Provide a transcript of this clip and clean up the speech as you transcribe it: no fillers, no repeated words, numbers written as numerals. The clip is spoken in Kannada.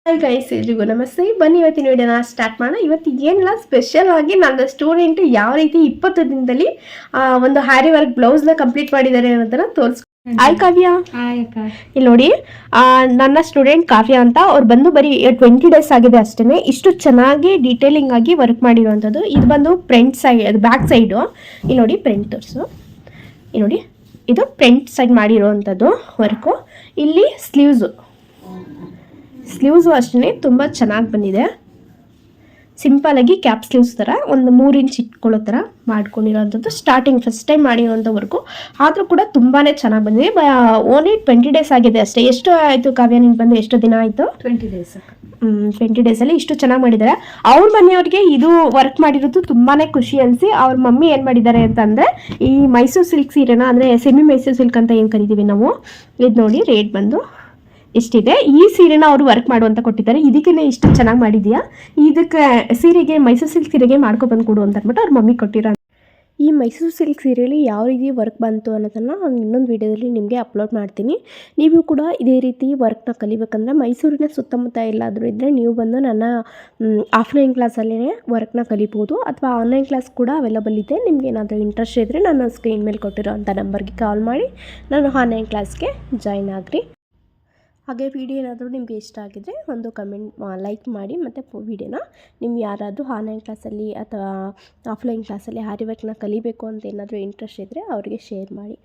ಹಾಯ್ ಗೈಸ್, ಎಲ್ರಿಗೂ ನಮಸ್ತೆ. ಬನ್ನಿ ಇವತ್ತಿನ ವಿಡಿಯೋನ ಸ್ಟಾರ್ಟ್ ಮಾಡೋಣ. ಇವತ್ತು ಏನಿಲ್ಲ, ಸ್ಪೆಷಲ್ ಆಗಿ ನನ್ನ ಸ್ಟೂಡೆಂಟ್ ಯಾವ ರೀತಿ 20 ದಿನದಲ್ಲಿ ಒಂದು ಹ್ಯಾರಿ ವರ್ಕ್ ಬ್ಲೌಸ್ನ ಕಂಪ್ಲೀಟ್ ಮಾಡಿದ್ದಾರೆ ಅನ್ನೋದನ್ನ ತೋರಿಸ್ಕೊಂಡು. ಹಾಯ್ ಕಾವ್ಯ. ಇಲ್ಲಿ ನೋಡಿ, ನನ್ನ ಸ್ಟೂಡೆಂಟ್ ಕಾವ್ಯ ಅಂತ. ಅವ್ರು ಬಂದು ಬರೀ 20 ಡೇಸ್ ಆಗಿದೆ ಅಷ್ಟೇ. ಇಷ್ಟು ಚೆನ್ನಾಗಿ ಡೀಟೇಲಿಂಗ್ ಆಗಿ ವರ್ಕ್ ಮಾಡಿರುವಂಥದ್ದು. ಇದು ಬಂದು ಫ್ರಂಟ್ ಸೈಡ್, ಬ್ಯಾಕ್ ಸೈಡು. ಇಲ್ಲಿ ನೋಡಿ, ಫ್ರಂಟ್ ತೋರಿಸು. ಇಲ್ಲಿ ನೋಡಿ, ಇದು ಫ್ರಂಟ್ ಸೈಡ್ ಮಾಡಿರುವಂಥದ್ದು ವರ್ಕು. ಇಲ್ಲಿ ಸ್ಲೀವ್ಸು ಅಷ್ಟೇ ತುಂಬ ಚೆನ್ನಾಗಿ ಬಂದಿದೆ. ಸಿಂಪಲಾಗಿ ಕ್ಯಾಪ್ ಸ್ಲೀವ್ಸ್ ಥರ ಒಂದು 3 ಇಂಚ್ ಇಟ್ಕೊಳ್ಳೋ ಥರ ಮಾಡ್ಕೊಂಡಿರೋಂಥದ್ದು. ಸ್ಟಾರ್ಟಿಂಗ್ ಫಸ್ಟ್ ಟೈಮ್ ಮಾಡಿರೋಂಥವರೆಗೂ ಆದರೂ ಕೂಡ ತುಂಬಾ ಚೆನ್ನಾಗಿ ಬಂದಿದೆ. ಓನ್ಲಿ 20 ಡೇಸ್ ಆಗಿದೆ ಅಷ್ಟೇ. ಎಷ್ಟು ಆಯಿತು ಕಾವ್ಯ, ನಿನ್ಗೆ ಬಂದು ಎಷ್ಟು ದಿನ ಆಯಿತು? 20 ಡೇಸ್. 20 ಡೇಸಲ್ಲಿ ಇಷ್ಟು ಚೆನ್ನಾಗಿ ಮಾಡಿದ್ದಾರೆ. ಅವ್ರ ಮನೆಯವ್ರಿಗೆ ಇದು ವರ್ಕ್ ಮಾಡಿರೋದು ತುಂಬಾ ಖುಷಿ ಅನಿಸಿ ಅವ್ರ ಮಮ್ಮಿ ಏನು ಮಾಡಿದ್ದಾರೆ ಅಂತಂದರೆ, ಈ ಮೈಸೂರು ಸಿಲ್ಕ್ ಸೀರೆನ, ಅಂದರೆ ಸೆಮಿ ಮೈಸೂರು ಸಿಲ್ಕ್ ಅಂತ ಏನು ಕರಿತೀವಿ ನಾವು, ಇದು ನೋಡಿ ರೇಟ್ ಬಂದು ಎಷ್ಟಿದೆ. ಈ ಸೀರೆನ ಅವರು ವರ್ಕ್ ಮಾಡುವಂತ ಕೊಟ್ಟಿದ್ದಾರೆ. ಇದಕ್ಕೆ ಇಷ್ಟು ಚೆನ್ನಾಗಿ ಮಾಡಿದ್ಯಾ, ಇದಕ್ಕೆ ಸೀರೆಗೆ, ಮೈಸೂರು ಸಿಲ್ಕ್ ಸೀರೆಗೆ ಮಾಡ್ಕೊಬಂದು ಕೊಡು ಅಂತ ಅಂದ್ಬಿಟ್ಟು ಅವ್ರ ಮಮ್ಮಿ ಕೊಟ್ಟಿರೋ. ಈ ಮೈಸೂರು ಸಿಲ್ಕ್ ಸೀರೆಯಲ್ಲಿ ಯಾವ ರೀತಿ ವರ್ಕ್ ಬಂತು ಅನ್ನೋದನ್ನು ನಾನು ಇನ್ನೊಂದು ವೀಡಿಯೋದಲ್ಲಿ ನಿಮಗೆ ಅಪ್ಲೋಡ್ ಮಾಡ್ತೀನಿ. ನೀವು ಕೂಡ ಇದೇ ರೀತಿ ವರ್ಕ್ನ ಕಲಿಬೇಕಂದ್ರೆ ಮೈಸೂರಿನ ಸುತ್ತಮುತ್ತ ಎಲ್ಲಾದರೂ ಇದ್ದರೆ ನೀವು ಬಂದು ನನ್ನ ಆಫ್ಲೈನ್ ಕ್ಲಾಸಲ್ಲೇ ವರ್ಕ್ನ ಕಲಿಬೋದು, ಅಥವಾ ಆನ್ಲೈನ್ ಕ್ಲಾಸ್ ಕೂಡ ಅವೈಲಬಲ್ ಇದೆ. ನಿಮ್ಗೆ ಏನಾದರೂ ಇಂಟ್ರೆಸ್ಟ್ ಇದ್ದರೆ ನಾನು ಸ್ಕ್ರೀನ್ ಮೇಲೆ ಕೊಟ್ಟಿರೋ ಅಂಥ ನಂಬರ್ಗೆ ಕಾಲ್ ಮಾಡಿ ನಾನು ಆನ್ಲೈನ್ ಕ್ಲಾಸ್ಗೆ ಜಾಯ್ನ್ ಆಗಿರಿ. ಹಾಗೆ ವಿಡಿಯೋ ಏನಾದರೂ ನಿಮಗೆ ಇಷ್ಟ ಆಗಿದರೆ ಒಂದು ಕಮೆಂಟ್ ಲೈಕ್ ಮಾಡಿ, ಮತ್ತು ವಿಡಿಯೋನ ನಿಮ್ಗೆ ಯಾರಾದರೂ ಆನ್ಲೈನ್ ಕ್ಲಾಸಲ್ಲಿ ಅಥವಾ ಆಫ್ಲೈನ್ ಕ್ಲಾಸಲ್ಲಿ ಹ್ಯಾರಿ ವರ್ಕ್ನ ಕಲಿಬೇಕು ಅಂತ ಏನಾದರೂ ಇಂಟ್ರೆಸ್ಟ್ ಇದ್ದರೆ ಅವರಿಗೆ ಶೇರ್ ಮಾಡಿ.